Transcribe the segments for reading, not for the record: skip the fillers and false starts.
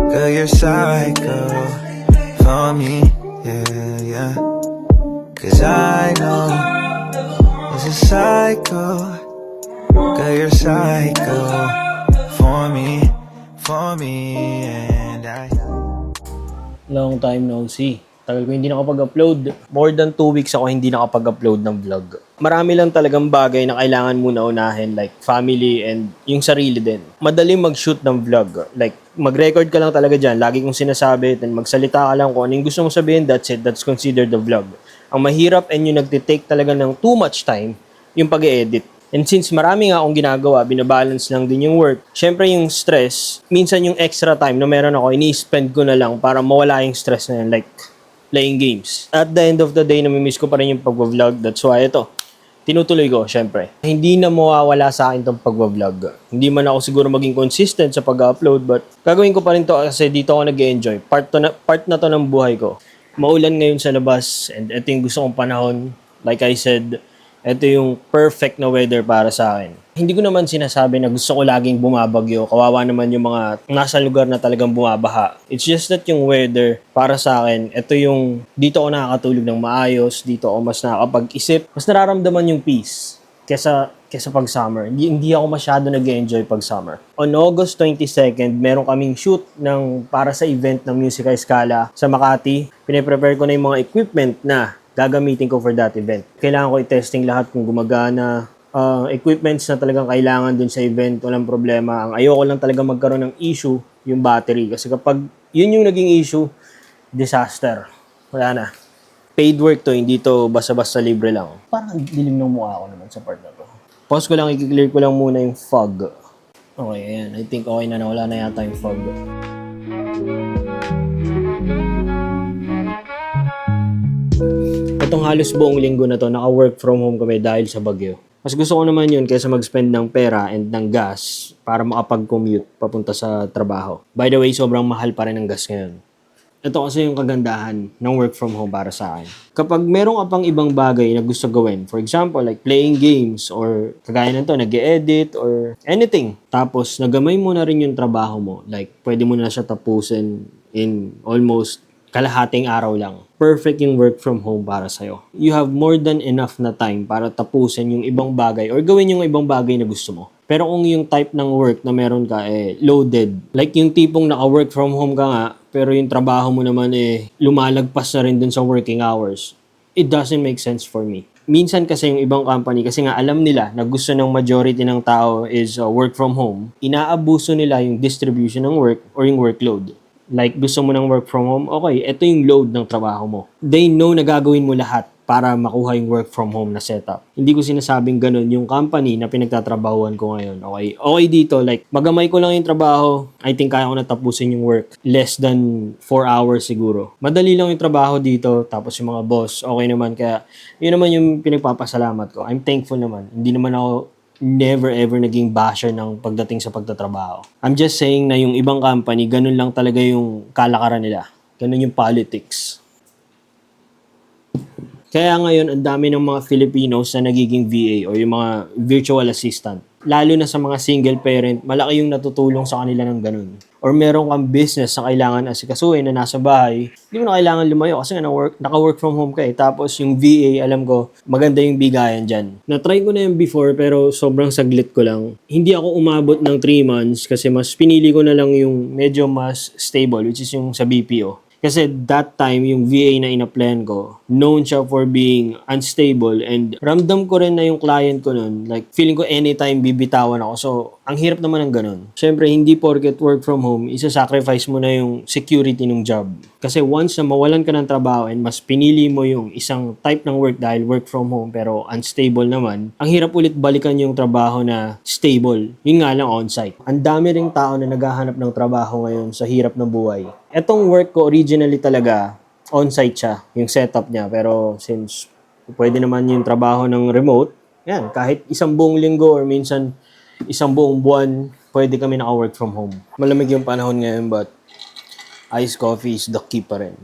Girl, you're psycho for me, yeah, yeah. Cause I know it's a cycle. Girl, you're psycho for me, and I. Long time no see. Tagal ko hindi nakapag-upload. More than 2 weeks ako hindi nakapag-upload ng vlog. Marami lang talagang bagay na kailangan muna unahin, like family and yung sarili din. Madali mag-shoot ng vlog. Like, mag-record ka lang talaga dyan. Lagi kong sinasabi, then magsalita ka lang kung anong gusto mong sabihin, that's it. That's considered the vlog. Ang mahirap and yung nagtitake talaga ng too much time, yung pag-edit. And since marami nga akong ginagawa, binabalance lang din yung work. Syempre yung stress, minsan yung extra time na meron ako, ini-spend ko na lang para mawala yung stress na yun, like playing games. At the end of the day, namimiss ko pa rin yung pag-vlog. That's why ito, tinutuloy ko, syempre. Hindi na mawawala sa akin itong pag-vlog. Hindi man ako siguro maging consistent sa pag-upload, but gagawin ko pa rin to kasi dito ako nag-enjoy. Part na to ng buhay ko. Maulan ngayon sa labas, and ito yung gusto kong panahon. Like I said, ito yung perfect na weather para sa akin. Hindi ko naman sinasabi na gusto ko laging bumabagyo. Kawawa naman yung mga nasa lugar na talagang bumabaha. It's just that yung weather para sa akin, ito yung dito ako nakakatulog ng maayos, dito ako mas nakakapag-isip, mas nararamdaman yung peace kesa pag summer. Hindi ako masyado nag-enjoy pag summer. On August 22nd, meron kaming shoot para sa event ng Musica Escala sa Makati. Pine-prepare ko na yung mga equipment na gagamitin ko for that event. Kailangan ko i-testing lahat kung gumagana. Equipments na talagang kailangan dun sa event, walang problema. Ang ayoko lang talaga magkaroon ng issue, yung battery. Kasi kapag yun yung naging issue, disaster. Wala na. Paid work to, hindi to basta-basta libre lang. Parang dilim ng mukha ko naman sa part na to. Pause ko lang, i-clear ko lang muna yung fog. Okay, ayan. I think okay na, wala na yata yung fog. Itong halos buong linggo na to, naka-work from home kami dahil sa bagyo. Mas gusto ko naman yun kaysa mag-spend ng pera and ng gas para makapag-commute papunta sa trabaho. By the way, sobrang mahal pa rin ng gas ngayon. Ito kasi yung kagandahan ng work from home para sa akin. Kapag meron ka pang ibang bagay na gusto gawin, for example, like playing games or kagaya nito, nag-edit or anything. Tapos, nagamay mo na rin yung trabaho mo. Like, pwede mo na siya tapusin in almost kalahating araw lang. Perfect yung work from home para sa'yo. You have more than enough na time para tapusin yung ibang bagay or gawin yung ibang bagay na gusto mo. Pero kung yung type ng work na meron ka loaded, like yung tipong naka-work from home ka nga, pero yung trabaho mo naman lumalagpas na rin dun sa working hours, it doesn't make sense for me. Minsan kasi yung ibang company, kasi nga alam nila na gusto ng majority ng tao is work from home, inaabuso nila yung distribution ng work or yung workload. Like, gusto mo ng work from home, okay, ito yung load ng trabaho mo. They know na gagawin mo lahat para makuha yung work from home na setup. Hindi ko sinasabing ganun yung company na pinagtatrabahuan ko ngayon. Okay dito, like, magamay ko lang yung trabaho. I think kaya ko natapusin yung work. Less than 4 hours siguro. Madali lang yung trabaho dito, tapos yung mga boss, okay naman. Kaya, yun naman yung pinagpapasalamat ko. I'm thankful naman. Hindi naman ako never ever naging basher ng pagdating sa pagtatrabaho. I'm just saying na yung ibang company, ganun lang talaga yung kalakaran nila. Ganun yung politics. Kaya ngayon, ang dami ng mga Filipinos na nagiging VA o yung mga virtual assistant. Lalo na sa mga single parent, malaki yung natutulong sa kanila ng ganun. Or meron kang business na kailangan asikasuhin na nasa bahay, hindi mo na kailangan lumayo kasi naka-work from home ka eh. Tapos yung VA, alam ko, maganda yung bigayan dyan. Na-try ko na yung before pero sobrang saglit ko lang. Hindi ako umabot ng 3 months kasi mas pinili ko na lang yung medyo mas stable, which is yung sa BPO. Kasi that time, yung VA na ina-plan ko, known siya for being unstable and ramdam ko rin na yung client ko nun, like feeling ko anytime bibitawan ako. So, ang hirap naman ng ganun. Siyempre, hindi porket work from home, isa-sacrifice mo na yung security ng job. Kasi once na mawalan ka ng trabaho and mas pinili mo yung isang type ng work dahil work from home pero unstable naman, ang hirap ulit balikan yung trabaho na stable. Yun nga lang on-site. Ang dami ring tao na naghahanap ng trabaho ngayon sa hirap ng buhay. Etong work ko originally talaga, on-site siya, yung setup niya. Pero since pwede naman yung trabaho ng remote, yan, kahit isang buong linggo or minsan isang buong buwan, pwede kami naka-work from home. Malamig yung panahon ngayon but iced coffee is the key pa rin.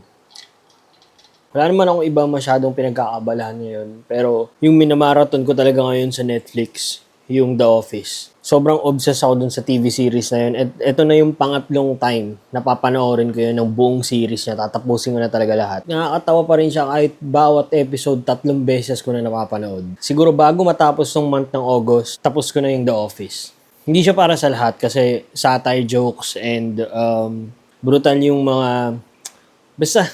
Wala naman akong iba masyadong pinagkakabalahan ngayon. Pero yung minamarathon ko talaga ngayon sa Netflix, yung The Office. Sobrang obsessed ako dun sa TV series na yun. At ito na yung pangatlong time na papanoorin ko yun ng buong series niya. Tatapusin ko na talaga lahat. Nakakatawa pa rin siya kahit bawat episode 3 beses ko na napapanood. Siguro bago matapos ng month ng August, tapos ko na yung The Office. Hindi siya para sa lahat kasi satire jokes and brutal yung mga... Basta,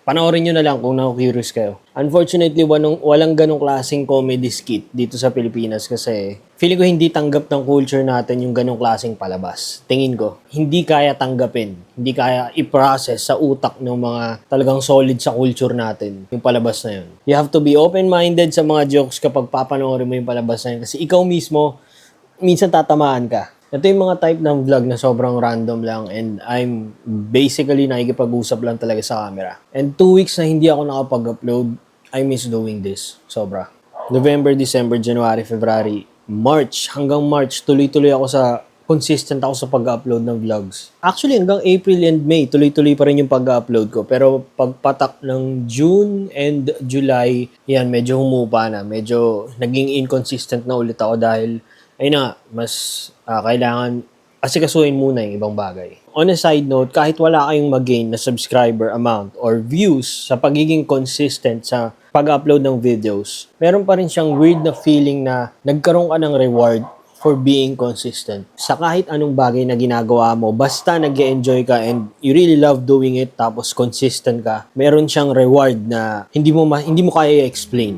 panoorin nyo na lang kung na-curious kayo. Unfortunately, walang ganong klaseng comedy skit dito sa Pilipinas kasi feeling ko hindi tanggap ng culture natin yung ganong klaseng palabas. Tingin ko, hindi kaya tanggapin, hindi kaya i-process sa utak ng mga talagang solid sa culture natin yung palabas na yun. You have to be open-minded sa mga jokes kapag papanoorin mo yung palabas na yun kasi ikaw mismo, minsan tatamaan ka. Ito yung mga type ng vlog na sobrang random lang and I'm basically nakikipag-usap lang talaga sa camera. And 2 weeks na hindi ako nakapag-upload, I miss doing this. Sobra. November, December, January, February, March. Hanggang March, tuloy-tuloy consistent ako sa pag-upload ng vlogs. Actually, hanggang April and May, tuloy-tuloy pa rin yung pag-upload ko. Pero pagpatak ng June and July, yan, medyo humupa na. Medyo naging inconsistent na ulit ako dahil ayun na, mas kailangan asikasuhin muna yung ibang bagay. On a side note, kahit wala kayong mag-gain na subscriber amount or views sa pagiging consistent sa pag-upload ng videos, meron pa rin siyang weird na feeling na nagkaroon ka ng reward for being consistent. Sa kahit anong bagay na ginagawa mo, basta nag-enjoy ka and you really love doing it tapos consistent ka, meron siyang reward na hindi mo kaya i-explain.